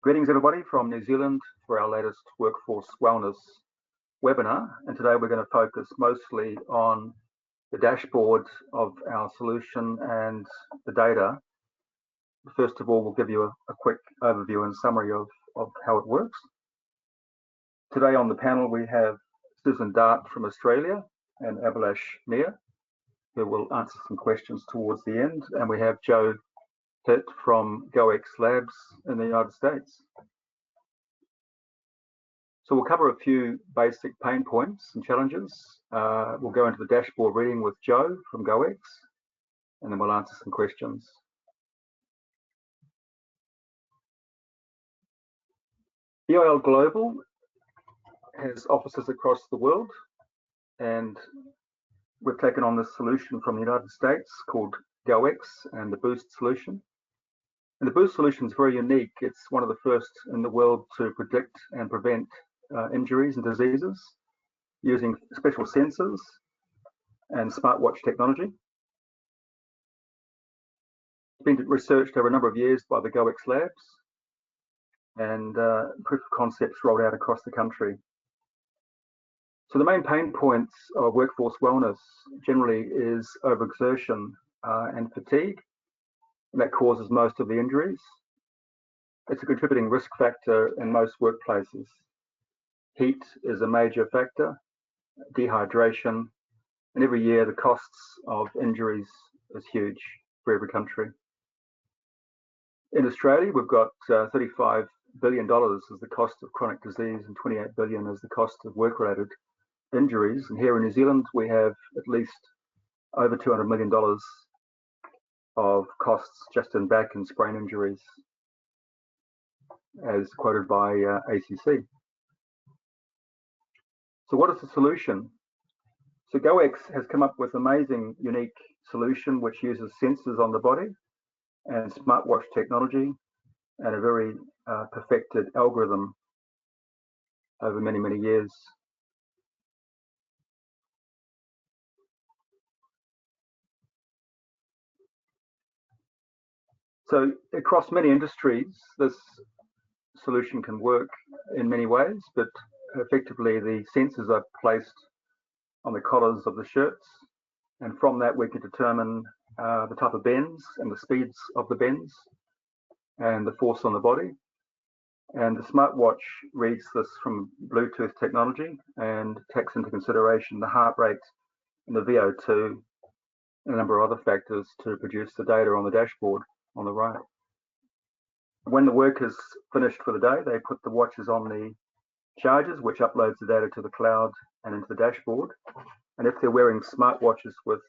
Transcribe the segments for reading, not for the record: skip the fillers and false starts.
Greetings everybody from New Zealand for our latest Workforce Wellness webinar, and today we're going to focus mostly on the dashboard of our solution and the data. First of all, we'll give you a quick overview and summary of how it works. Today on the panel we have Susan Dart from Australia and Abhilash Mir, who will answer some questions towards the end, and we have Joe Hitt from GoX Labs in the United States. So we'll cover a few basic pain points and challenges. We'll go into the dashboard reading with Joe from GoX, and then we'll answer some questions. EIL Global has offices across the world, and we've taken on this solution from the United States called GoX and the Boost solution. And the Boost solution is very unique. It's one of the first in the world to predict and prevent injuries and diseases using special sensors and smartwatch technology. It's been researched over a number of years by the GoX Labs, and proof of concepts rolled out across the country. So the main pain points of workforce wellness generally is overexertion and fatigue. That causes most of the injuries. It's a contributing risk factor in most workplaces. Heat is a major factor, dehydration, and every year the costs of injuries is huge for every country. In Australia, we've got $35 billion as the cost of chronic disease and $28 billion as the cost of work-related injuries. And here in New Zealand, we have at least over $200 million of costs just in back and sprain injuries, as quoted by ACC. So what is the solution? So GoX has come up with an amazing, unique solution which uses sensors on the body and smartwatch technology and a very perfected algorithm over many, many years. So across many industries, this solution can work in many ways, but effectively the sensors are placed on the collars of the shirts, and from that we can determine the type of bends and the speeds of the bends and the force on the body. And the smartwatch reads this from Bluetooth technology and takes into consideration the heart rate and the VO2 and a number of other factors to produce the data on the dashboard on the right. When the work is finished for the day, they put the watches on the chargers, which uploads the data to the cloud and into the dashboard. And if they're wearing smartwatches with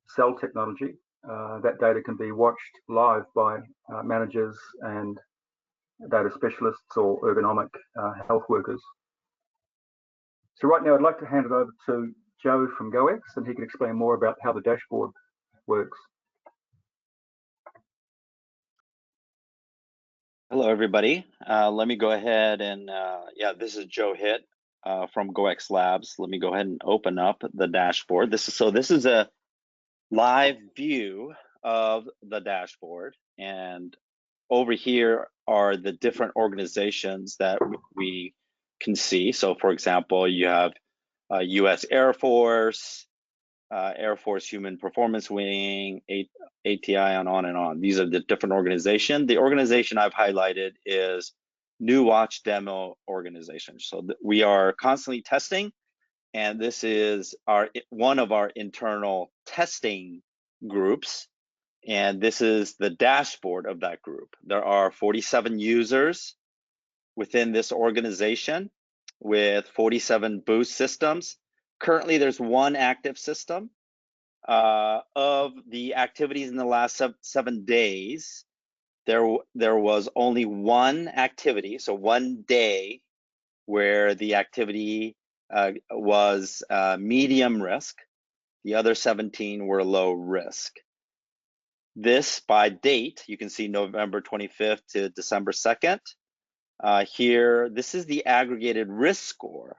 cell technology, that data can be watched live by managers and data specialists or ergonomic health workers. So right now I'd like to hand it over to Joe from GoX, and he can explain more about how the dashboard works. Hello, everybody. Let me go ahead and, this is Joe Hitt from GoX Labs. Let me go ahead and open up the dashboard. This is a live view of the dashboard. And over here are the different organizations that we can see. So for example, you have US Air Force, Air Force Human Performance Wing, ATI, and on. These are the different organizations. The organization I've highlighted is New Watch Demo Organization. So we are constantly testing, and this is one of our internal testing groups, and this is the dashboard of that group. There are 47 users within this organization with 47 Boost systems. Currently, there's one active system. Of the activities in the last 7 days, there was only one activity, so one day, where the activity was medium risk. The other 17 were low risk. This by date, you can see November 25th to December 2nd. Here, this is the aggregated risk score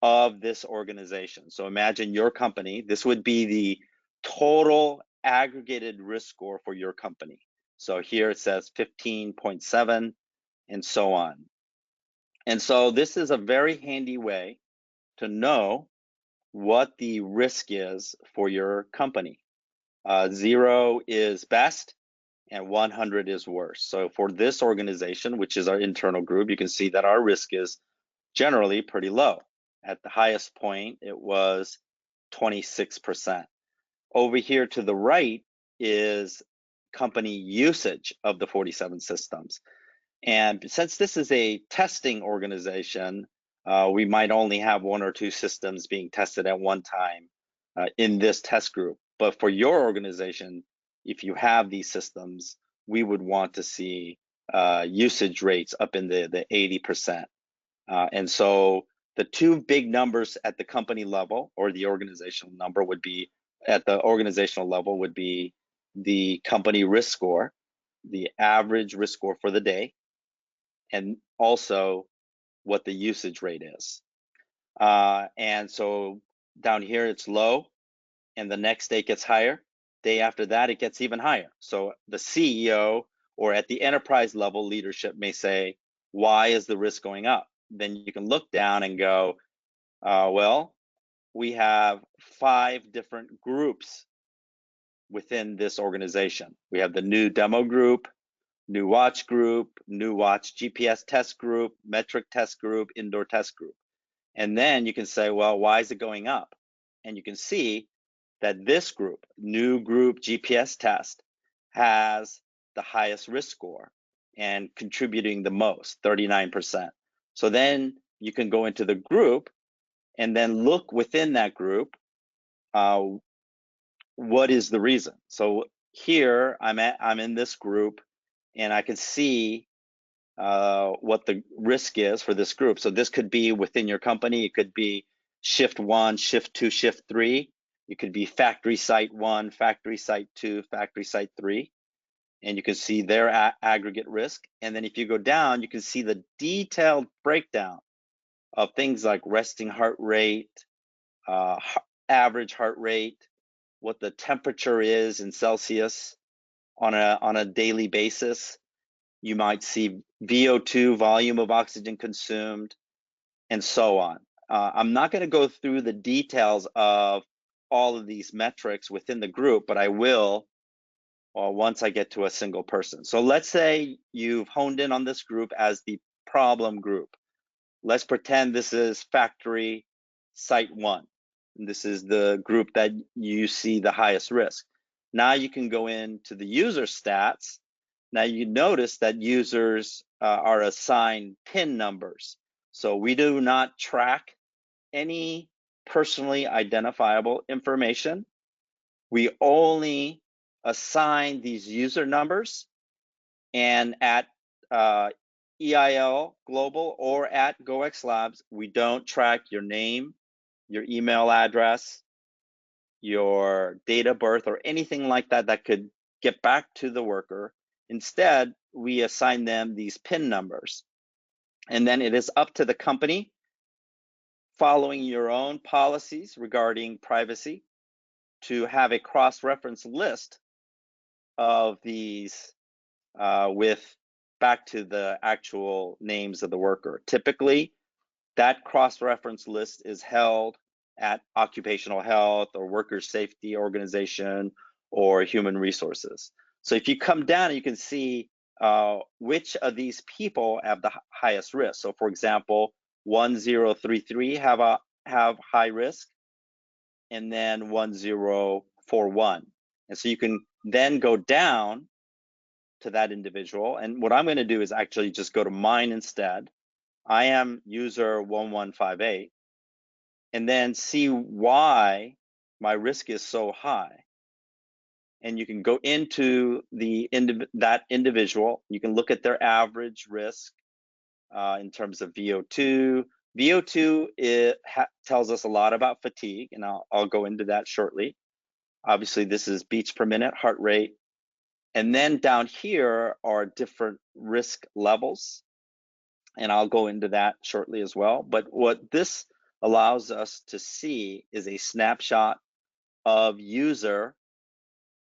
of this organization. So imagine your company, this would be the total aggregated risk score for your company. So here it says 15.7 and so on. And so this is a very handy way to know what the risk is for your company. 0 is best and 100 is worse. So for this organization, which is our internal group, you can see that our risk is generally pretty low. At the highest point, it was 26%. Over here to the right is company usage of the 47 systems. And since this is a testing organization, we might only have 1 or 2 systems being tested at one time in this test group. But for your organization, if you have these systems, we would want to see usage rates up in the 80%. And so the 2 big numbers at the company level or the organizational number would be, at the organizational level, would be the company risk score, the average risk score for the day, and also what the usage rate is. And so down here it's low, and the next day it gets higher. Day after that, it gets even higher. So the CEO or at the enterprise level leadership may say, why is the risk going up? Then you can look down and go, well, we have 5 different groups within this organization. We have the new demo group, new watch group, new watch GPS test group, metric test group, indoor test group. And then you can say, well, why is it going up? And you can see that this group, new group GPS test, has the highest risk score and contributing the most, 39%. So then you can go into the group and then look within that group, what is the reason? So here I'm in this group, and I can see what the risk is for this group. So this could be within your company. It could be shift 1, shift 2, shift 3. It could be factory site 1, factory site 2, factory site 3. And you can see their aggregate risk. And then if you go down, you can see the detailed breakdown of things like resting heart rate, average heart rate, what the temperature is in Celsius on a daily basis. You might see VO2, volume of oxygen consumed, and so on. I'm not going to go through the details of all of these metrics within the group, but I will once I get to a single person. So let's say you've honed in on this group as the problem group. Let's pretend this is factory site 1. And this is the group that you see the highest risk. Now you can go into the user stats. Now you notice that users are assigned PIN numbers. So we do not track any personally identifiable information. We only assign these user numbers, and at EIL Global or at GoX Labs, we don't track your name, your email address, your date of birth, or anything like that that could get back to the worker. Instead, we assign them these PIN numbers. And then it is up to the company, following your own policies regarding privacy, to have a cross-reference list of these with back to the actual names of the worker. Typically, that cross-reference list is held at occupational health or workers' safety organization or human resources. So if you come down, you can see which of these people have the highest risk. So for example, 1033 have high risk, and then 1041. And so you can then go down to that individual. And what I'm going to do is actually just go to mine instead. I am user 1158, and then see why my risk is so high. And you can go into that individual. You can look at their average risk in terms of VO2. VO2 tells us a lot about fatigue, and I'll go into that shortly. Obviously, this is beats per minute, heart rate. And then down here are different risk levels, and I'll go into that shortly as well. But what this allows us to see is a snapshot of user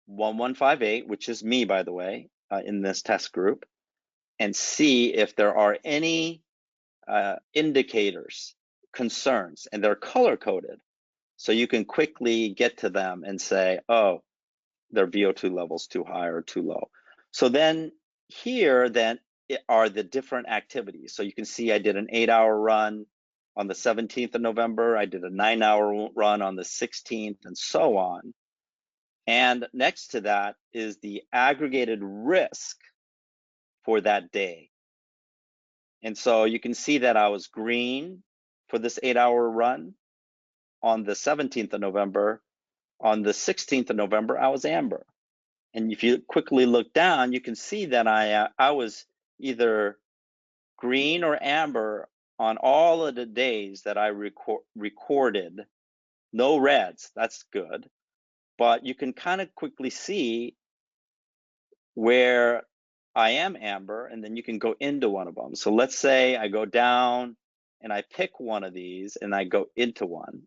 1158, which is me, by the way, in this test group. and see if there are any indicators, concerns, and they're color coded. So you can quickly get to them and say, oh, their VO2 levels too high or too low. So then here then are the different activities. So you can see I did an 8-hour run on the 17th of November. I did a 9-hour run on the 16th, and so on. And next to that is the aggregated risk for that day. And so you can see that I was green for this 8-hour run on the 17th of November. On the 16th of November, I was amber. And if you quickly look down, you can see that I was either green or amber on all of the days that I recorded. No reds, that's good. But you can kind of quickly see where I am amber, and then you can go into one of them. So let's say I go down and I pick one of these and I go into one.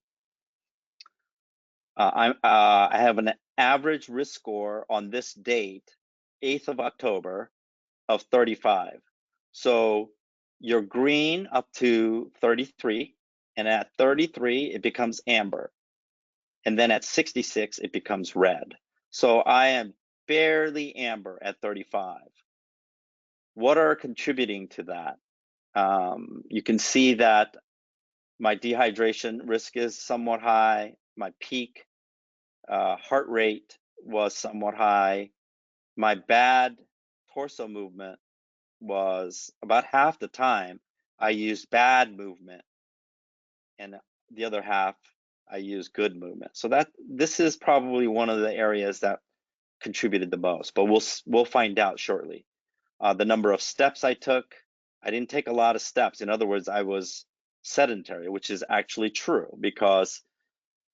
I have an average risk score on this date, 8th of October, of 35. So you're green up to 33, and at 33, it becomes amber. And then at 66, it becomes red. So I am barely amber at 35. What are contributing to that? You can see that my dehydration risk is somewhat high. My peak heart rate was somewhat high. My bad torso movement was about half the time I used bad movement, and the other half I used good movement. So this is probably one of the areas that contributed the most, but we'll find out shortly. The number of steps I took, I didn't take a lot of steps. In other words, I was sedentary, which is actually true because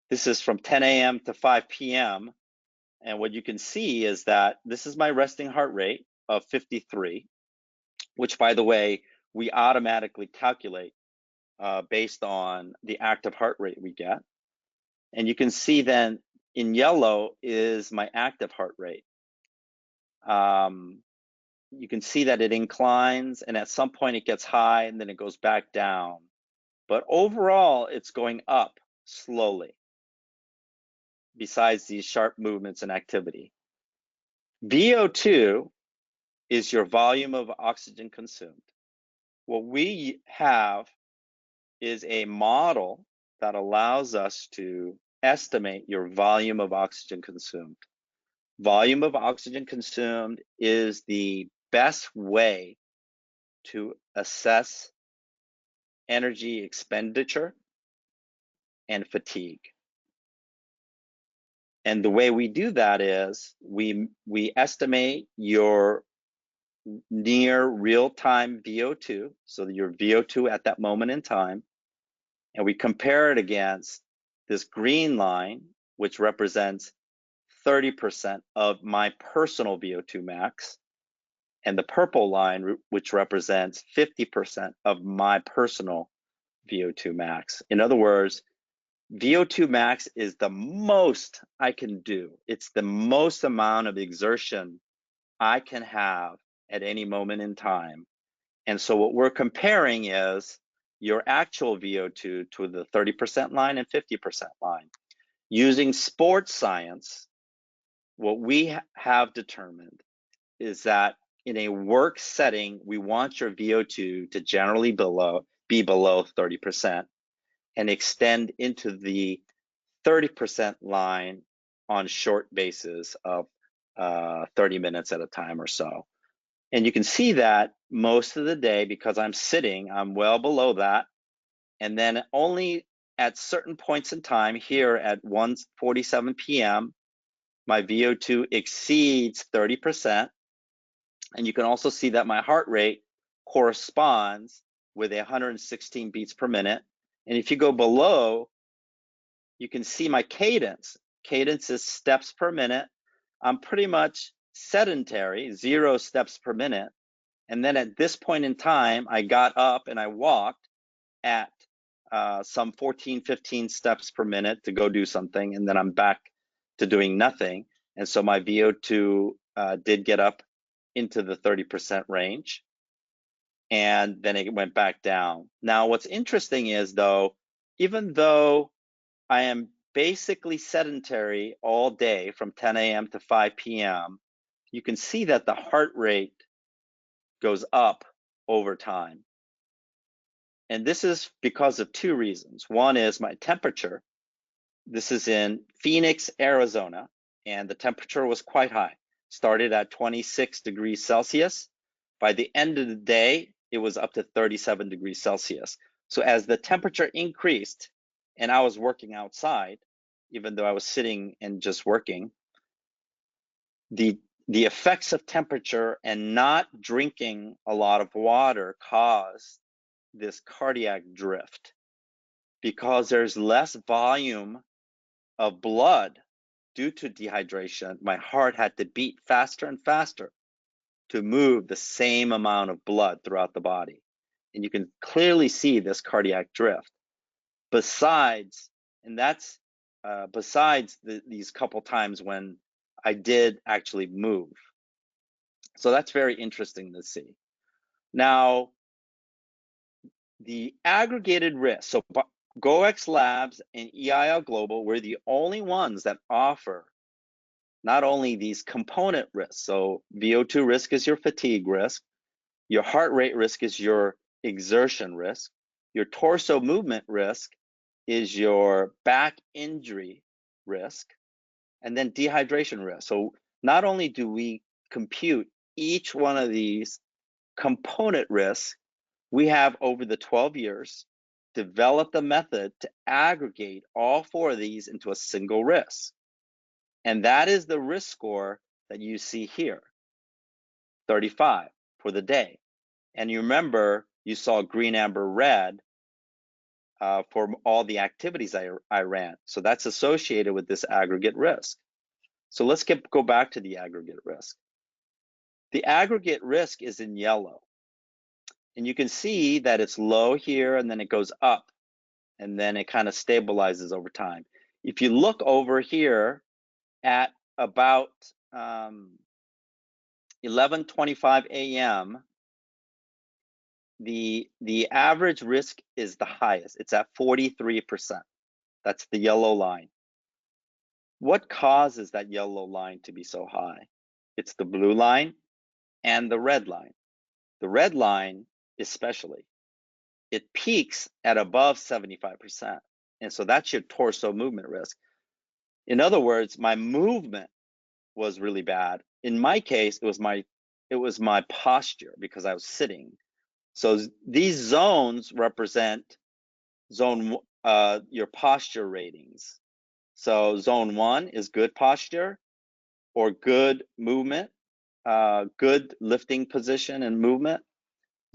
this is from 10 a.m. to 5 p.m. And what you can see is that this is my resting heart rate of 53, which, by the way, we automatically calculate based on the active heart rate we get. And you can see then in yellow is my active heart rate. You can see that it inclines, and at some point it gets high and then it goes back down. But overall, it's going up slowly, besides these sharp movements and activity. VO2 is your volume of oxygen consumed. What we have is a model that allows us to estimate your volume of oxygen consumed. Volume of oxygen consumed is the best way to assess energy expenditure and fatigue. And the way we do that is we estimate your near real-time VO2, so your VO2 at that moment in time, and we compare it against this green line, which represents 30% of my personal VO2 max, and the purple line, which represents 50% of my personal VO2 max. In other words, VO2 max is the most I can do. It's the most amount of exertion I can have at any moment in time. And so what we're comparing is your actual VO2 to the 30% line and 50% line. Using sports science, what we have determined is that in a work setting, we want your VO2 to generally be below 30% and extend into the 30% line on short basis of 30 minutes at a time or so. And you can see that most of the day, because I'm sitting, I'm well below that. And then only at certain points in time, here at 1:47 p.m., my VO2 exceeds 30%. And you can also see that my heart rate corresponds with 116 beats per minute. And if you go below, you can see my cadence. Cadence is steps per minute. I'm pretty much sedentary, 0 steps per minute. And then at this point in time, I got up and I walked at some 14, 15 steps per minute to go do something. And then I'm back to doing nothing. And so my VO2 did get up into the 30% range. and then it went back down. Now, what's interesting is, though, even though I am basically sedentary all day from 10 a.m. to 5 p.m., you can see that the heart rate goes up over time. And this is because of two reasons. One is my temperature. This is in Phoenix, Arizona, and the temperature was quite high. Started at 26 degrees Celsius. By the end of the day, it was up to 37 degrees Celsius. So as the temperature increased and I was working outside, even though I was sitting and just working, the effects of temperature and not drinking a lot of water caused this cardiac drift, because there's less volume of blood due to dehydration. My heart had to beat faster and faster to move the same amount of blood throughout the body. And you can clearly see this cardiac drift. Besides, and that's besides these couple times when I did actually move. So that's very interesting to see. Now, the aggregated risk. So GoX Labs and EIL Global, we're the only ones that offer not only these component risks. So VO2 risk is your fatigue risk, your heart rate risk is your exertion risk, your torso movement risk is your back injury risk, and then dehydration risk. So not only do we compute each one of these component risks, we have over the 12 years developed a method to aggregate all four of these into a single risk. And that is the risk score that you see here, 35 for the day. And you remember you saw green, amber, red for all the activities I ran. So that's associated with this aggregate risk. So let's go back to the aggregate risk. The aggregate risk is in yellow. And you can see that it's low here and then it goes up and then it kind of stabilizes over time. If you look over here at about 11:25 a.m., the average risk is the highest. It's at 43%. That's the yellow line. What causes that yellow line to be so high? It's the blue line and the red line. The red line especially, it peaks at above 75%. And so that's your torso movement risk. In other words, my movement was really bad. In my case, it was my posture because I was sitting. So these zones represent your posture ratings. So zone 1 is good posture or good movement, good lifting position and movement.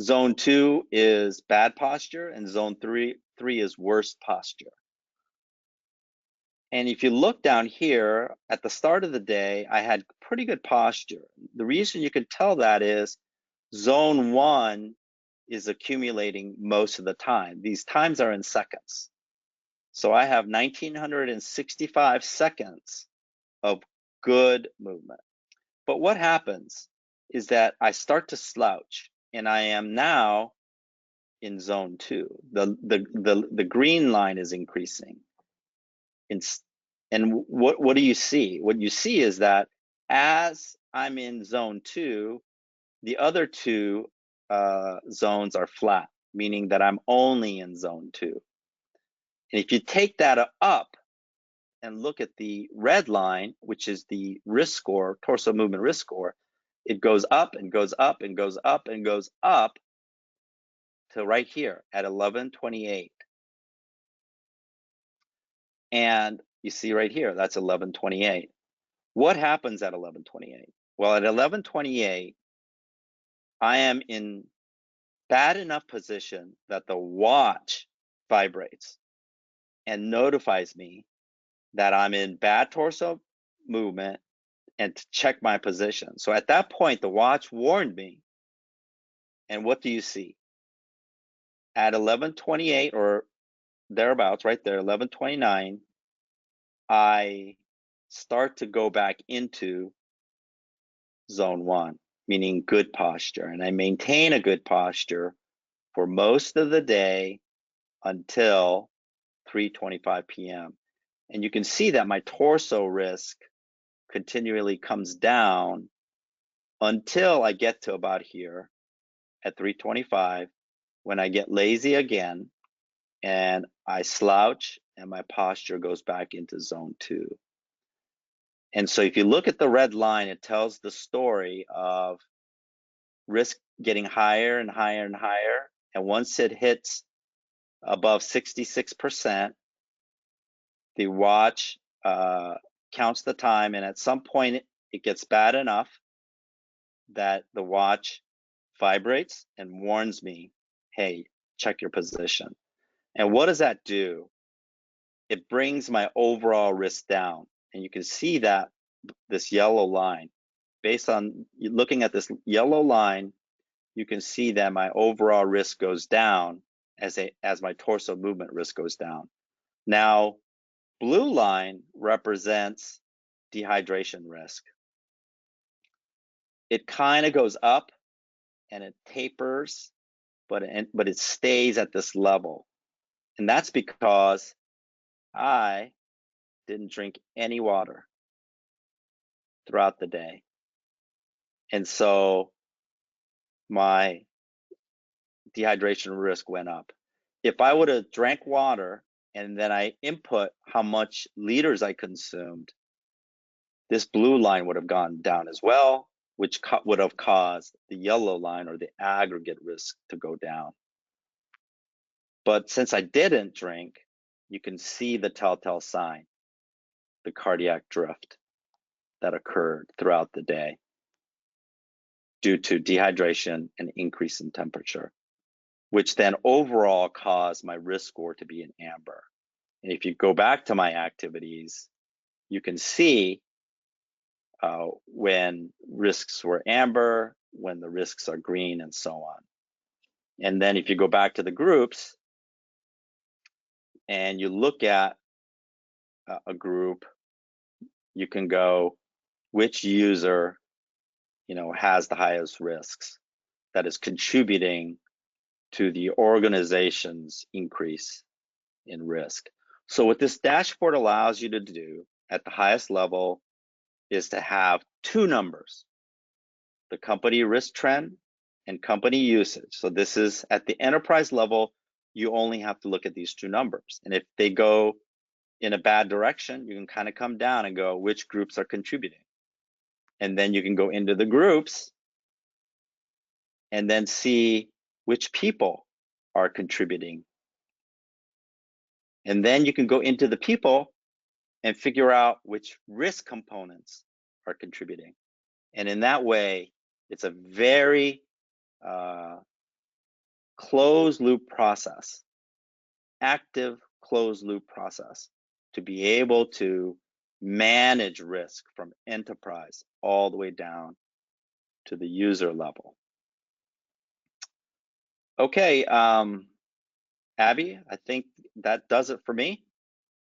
Zone 2 is bad posture, and zone 3 is worst posture. And if you look down here at the start of the day, I had pretty good posture. The reason you can tell that is zone 1 is accumulating most of the time. These times are in seconds. So I have 1965 seconds of good movement. But what happens is that I start to slouch, and I am now in zone 2. The green line is increasing. And what do you see? What you see is that as I'm in zone 2, the other two zones are flat, meaning that I'm only in zone 2. And if you take that up and look at the red line, which is the risk score, torso movement risk score, it goes up and goes up and goes up and goes up to right here at 11:28. And you see right here, that's 11:28. What happens at 11:28? Well, at 11:28, I am in bad enough position that the watch vibrates and notifies me that I'm in bad torso movement and to check my position. So at that point, the watch warned me. And what do you see? At 11:28 or thereabouts, right there, 11:29, I start to go back into zone 1. meaning good posture. And I maintain a good posture for most of the day until 3:25 p.m. And you can see that my torso risk continually comes down until I get to about here at 3:25, when I get lazy again and I slouch and my posture goes back into zone 2. And so if you look at the red line, it tells the story of risk getting higher and higher and higher. And once it hits above 66%, the watch counts the time, and at some point it gets bad enough that the watch vibrates and warns me, hey, check your position. And what does that do? It brings my overall risk down. And you can see that this yellow line, based on looking at this yellow line, you can see that my overall risk goes down as my torso movement risk goes down. Now, blue line represents dehydration risk. It kind of goes up and it tapers, but it stays at this level. And that's because I didn't drink any water throughout the day. And so my dehydration risk went up. If I would have drank water and then I input how much liters I consumed, this blue line would have gone down as well, which would have caused the yellow line, or the aggregate risk, to go down. But since I didn't drink, you can see the telltale sign, the cardiac drift that occurred throughout the day due to dehydration and increase in temperature, which then overall caused my risk score to be in amber. And if you go back to my activities, you can see when risks were amber, when the risks are green, and so on. And then if you go back to the groups and you look at a group, you can go, which user has the highest risks that is contributing to the organization's increase in risk. So what this dashboard allows you to do at the highest level is to have two numbers, the company risk trend and company usage. So this is at the enterprise level, you only have to look at these two numbers. And if they go in a bad direction, you can kind of come down and go, which groups are contributing? And then you can go into the groups and then see which people are contributing. And then you can go into the people and figure out which risk components are contributing. And in that way, it's a very closed loop process, active closed loop process, to be able to manage risk from enterprise all the way down to the user level. Okay, Abby, I think that does it for me.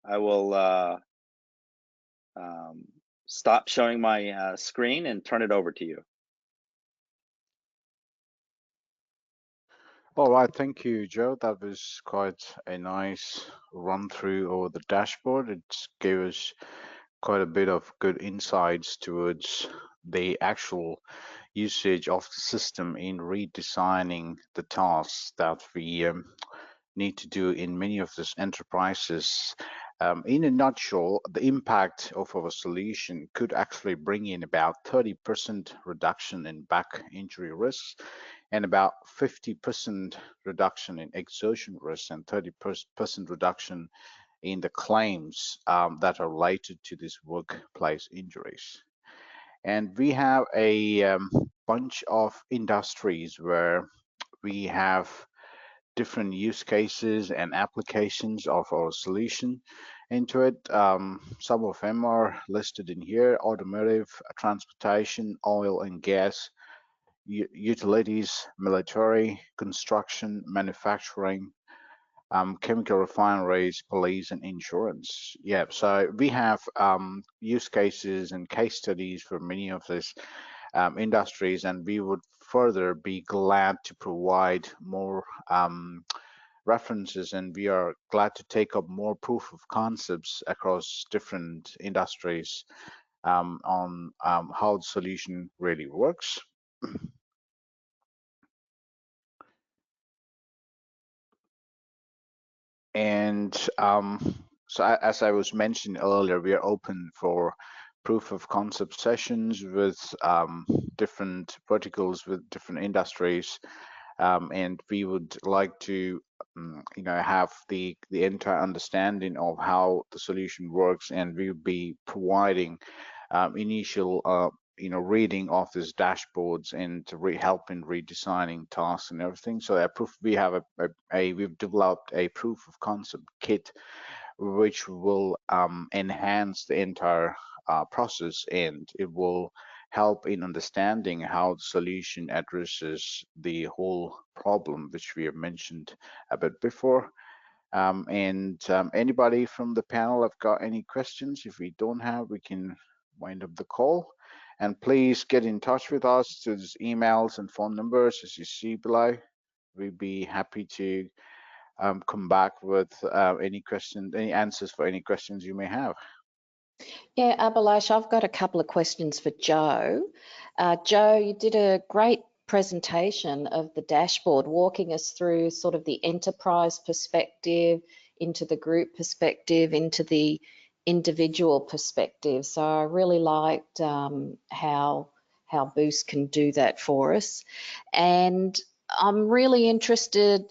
I will stop showing my screen and turn it over to you. All right, thank you, Joe. That was quite a nice run through over the dashboard. It gave us quite a bit of good insights towards the actual usage of the system in redesigning the tasks that we need to do in many of these enterprises. In a nutshell, the impact of our solution could actually bring in about 30% reduction in back injury risks, and about 50% reduction in exertion risks, and 30% reduction in the claims that are related to these workplace injuries. And we have a bunch of industries where we have different use cases and applications of our solution into it. Some of them are listed in here: automotive, transportation, oil and gas, utilities, military, construction, manufacturing, chemical refineries, police, and insurance. Yeah, so we have use cases and case studies for many of these industries, and we would further be glad to provide more references, and we are glad to take up more proof of concepts across different industries on how the solution really works. And so as I was mentioning earlier, we are open for proof of concept sessions with different verticals, with different industries, and we would like to have the entire understanding of how the solution works, and we'll be providing initial reading of these dashboards and help in redesigning tasks and everything. So we have we've developed a proof of concept kit which will enhance the entire process, and it will help in understanding how the solution addresses the whole problem which we have mentioned a bit before. Anybody from the panel have got any questions? If we don't have, we can wind up the call. And please get in touch with us through these emails and phone numbers as you see below. We'd be happy to come back with any questions, any answers for any questions you may have. Yeah, Abhilash, I've got a couple of questions for Joe. Joe, you did a great presentation of the dashboard, walking us through sort of the enterprise perspective, into the group perspective, into the individual perspective. So I really liked how Boost can do that for us. And I'm really interested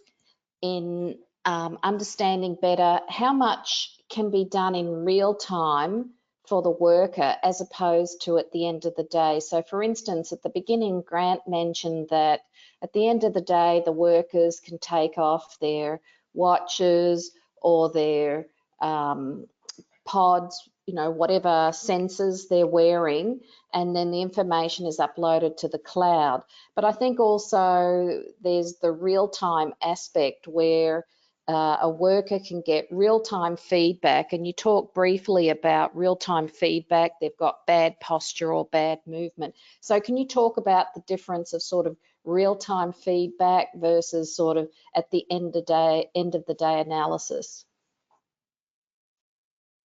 in understanding better how much can be done in real time for the worker as opposed to at the end of the day. So for instance, at the beginning, Grant mentioned that at the end of the day, the workers can take off their watches or their pods, whatever sensors they're wearing, and then the information is uploaded to the cloud. But I think also there's the real-time aspect where a worker can get real-time feedback, and you talk briefly about real-time feedback. They've got bad posture or bad movement. So can you talk about the difference of sort of real-time feedback versus sort of at the end of the day analysis?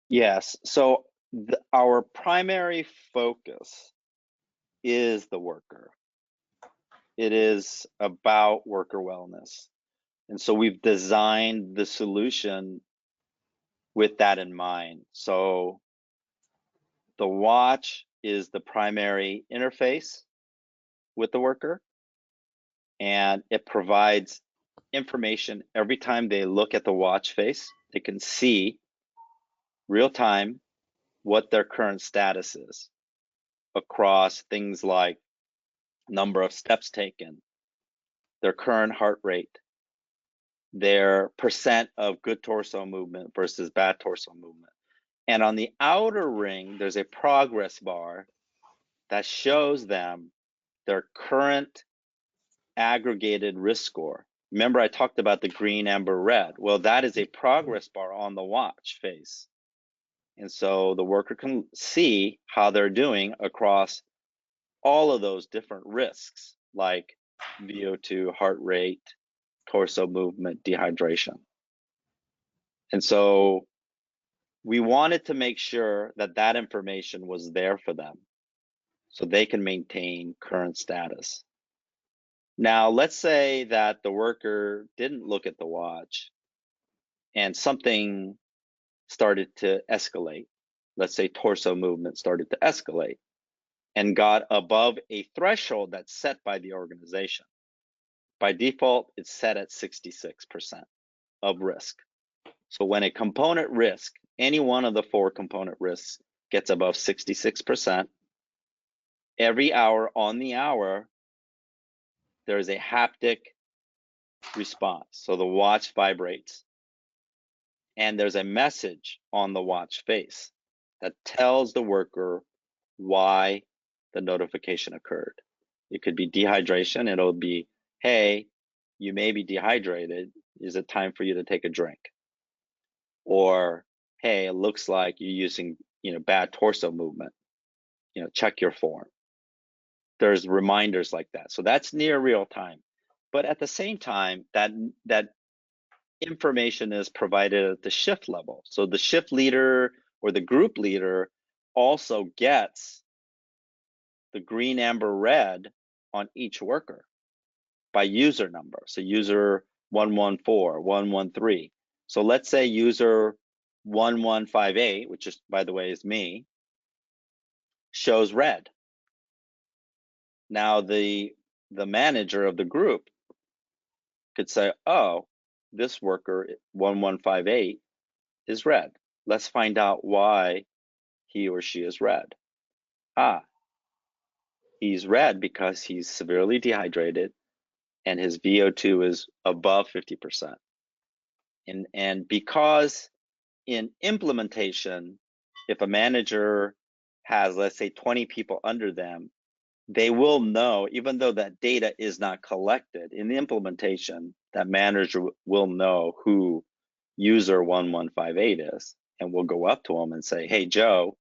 Yes, so our primary focus is the worker. It is about worker wellness. And so we've designed the solution with that in mind. So the watch is the primary interface with the worker, and it provides information every time they look at the watch face. They can see real time what their current status is across things like number of steps taken, their current heart rate, their percent of good torso movement versus bad torso movement. And on the outer ring, there's a progress bar that shows them their current aggregated risk score. Remember, I talked about the green, amber, red. Well, that is a progress bar on the watch face. And so the worker can see how they're doing across all of those different risks, like VO2, heart rate, torso movement, dehydration. And so we wanted to make sure that that information was there for them so they can maintain current status. Now, let's say that the worker didn't look at the watch and something started to escalate. Let's say torso movement started to escalate and got above a threshold that's set by the organization. By default, it's set at 66% of risk. So when a component risk, any one of the 4 component risks gets above 66%, every hour on the hour, there is a haptic response. So the watch vibrates, and there's a message on the watch face that tells the worker why the notification occurred. It could be dehydration. It'll be, hey, you may be dehydrated. Is it time for you to take a drink? Or, hey, it looks like you're using, bad torso movement. Check your form. there's reminders like that. So that's near real time. But at the same time, that information is provided at the shift level. So the shift leader or the group leader also gets the green, amber, red on each worker by user number. So user 114, 113. So let's say user 1158, which is, by the way, is me, shows red. Now the manager of the group could say, oh, this worker 1158 is red. Let's find out why he or she is red. He's red because he's severely dehydrated and his VO2 is above 50%. And because in implementation, if a manager has, let's say, 20 people under them, they will know, even though that data is not collected in the implementation, that manager will know who user 1158 is and will go up to him and say, hey, Joe,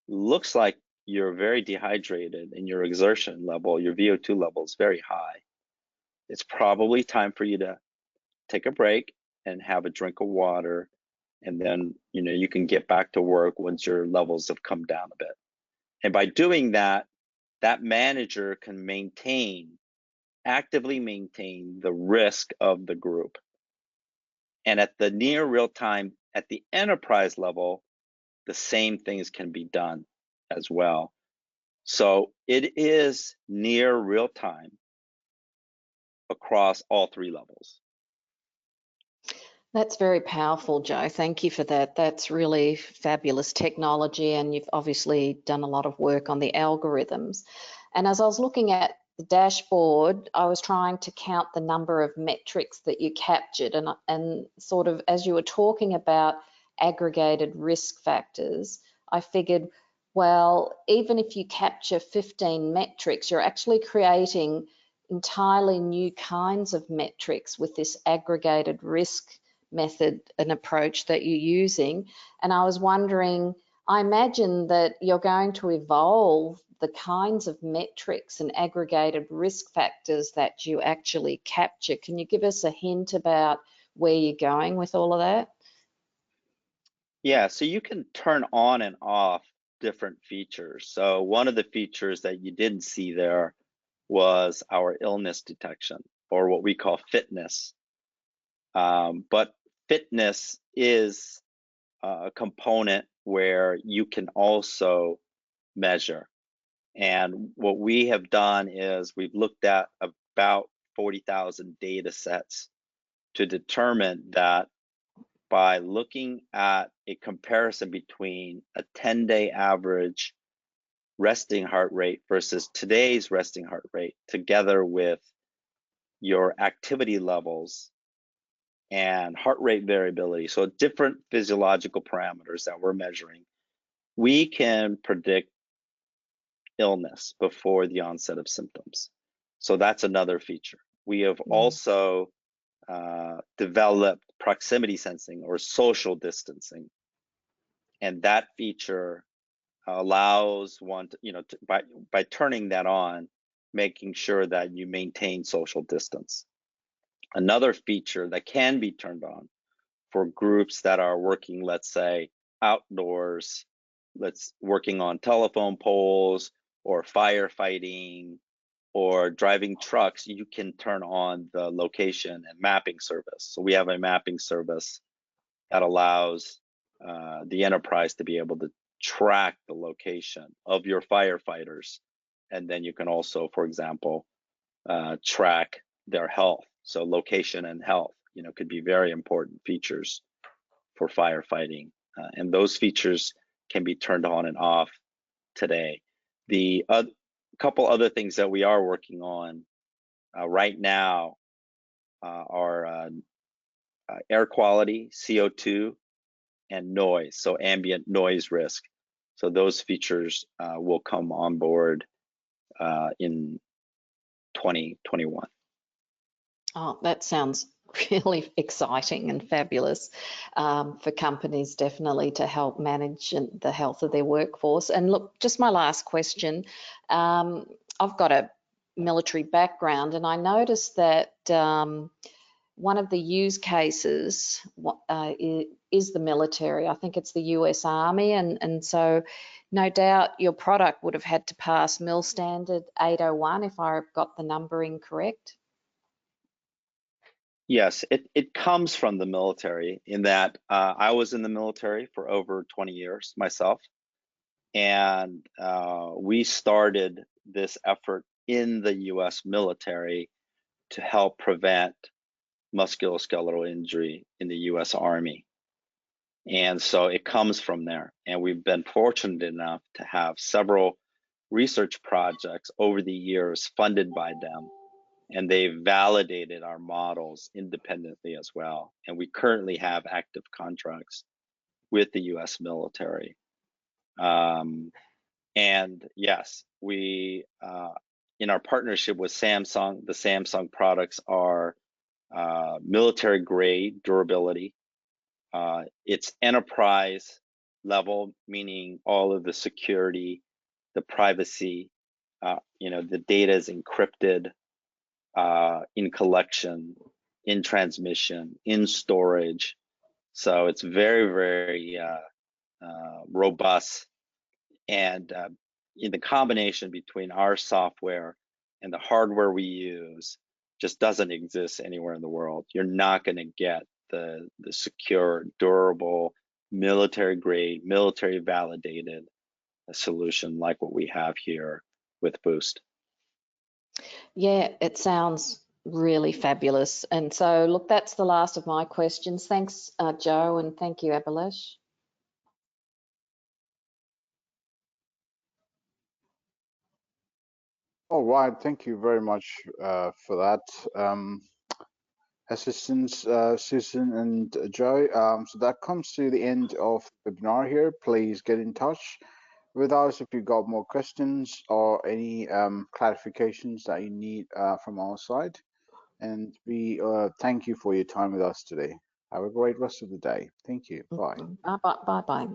looks like you're very dehydrated and your exertion level, your VO2 level is very high. It's probably time for you to take a break and have a drink of water. And then, you can get back to work once your levels have come down a bit. And by doing that, that manager can actively maintain the risk of the group. And at the near real time, at the enterprise level, the same things can be done as well. So it is near real time across all three levels. That's very powerful, Joe. Thank you for that. That's really fabulous technology, and you've obviously done a lot of work on the algorithms. And as I was looking at the dashboard, I was trying to count the number of metrics that you captured, and sort of as you were talking about aggregated risk factors, I figured, well, even if you capture 15 metrics, you're actually creating entirely new kinds of metrics with this aggregated risk method and approach that you're using. And I was wondering, I imagine that you're going to evolve the kinds of metrics and aggregated risk factors that you actually capture. Can you give us a hint about where you're going with all of that? Yeah, so you can turn on and off different features. So one of the features that you didn't see there was our illness detection, or what we call fitness. But fitness is a component where you can also measure. And what we have done is we've looked at about 40,000 data sets to determine that by looking at a comparison between a 10-day average resting heart rate versus today's resting heart rate, together with your activity levels and heart rate variability, so different physiological parameters that we're measuring, we can predict illness before the onset of symptoms. So that's another feature. We have also developed proximity sensing or social distancing, and that feature allows one to, by turning that on, making sure that you maintain social distance. Another feature that can be turned on for groups that are working, let's say, outdoors, working on telephone poles or firefighting or driving trucks, you can turn on the location and mapping service. So we have a mapping service that allows the enterprise to be able to track the location of your firefighters. And then you can also, for example, track their health. So location and health, could be very important features for firefighting. And those features can be turned on and off today. The couple other things that we are working on right now are air quality, CO2, and noise, so ambient noise risk. So those features will come on board in 2021. Oh, that sounds really exciting and fabulous for companies definitely to help manage the health of their workforce. And look, just my last question. I've got a military background, and I noticed that one of the use cases is the military. I think it's the US Army, and so no doubt your product would have had to pass MIL standard 801 if I got the numbering correct. Yes, it comes from the military in that I was in the military for over 20 years myself, and we started this effort in the US military to help prevent musculoskeletal injury in the US Army. And so it comes from there. And we've been fortunate enough to have several research projects over the years funded by them. And they've validated our models independently as well. And we currently have active contracts with the US military. And yes, we, in our partnership with Samsung, the Samsung products are military grade durability. It's enterprise level, meaning all of the security, the privacy, the data is encrypted in collection, in transmission, in storage. So it's very, very robust. And in the combination between our software and the hardware we use just doesn't exist anywhere in the world. You're not going to get the secure, durable, military grade, military validated solution like what we have here with Boost. Yeah, it sounds really fabulous. And so, look, that's the last of my questions. Thanks, Joe, and thank you, Abhilash. All right, thank you very much for that. Assistants Susan and Joe. So that comes to the end of the webinar here. Please get in touch with us if you've got more questions or any clarifications that you need from our side. And we thank you for your time with us today. Have a great rest of the day. Thank you. Bye. Bye-bye.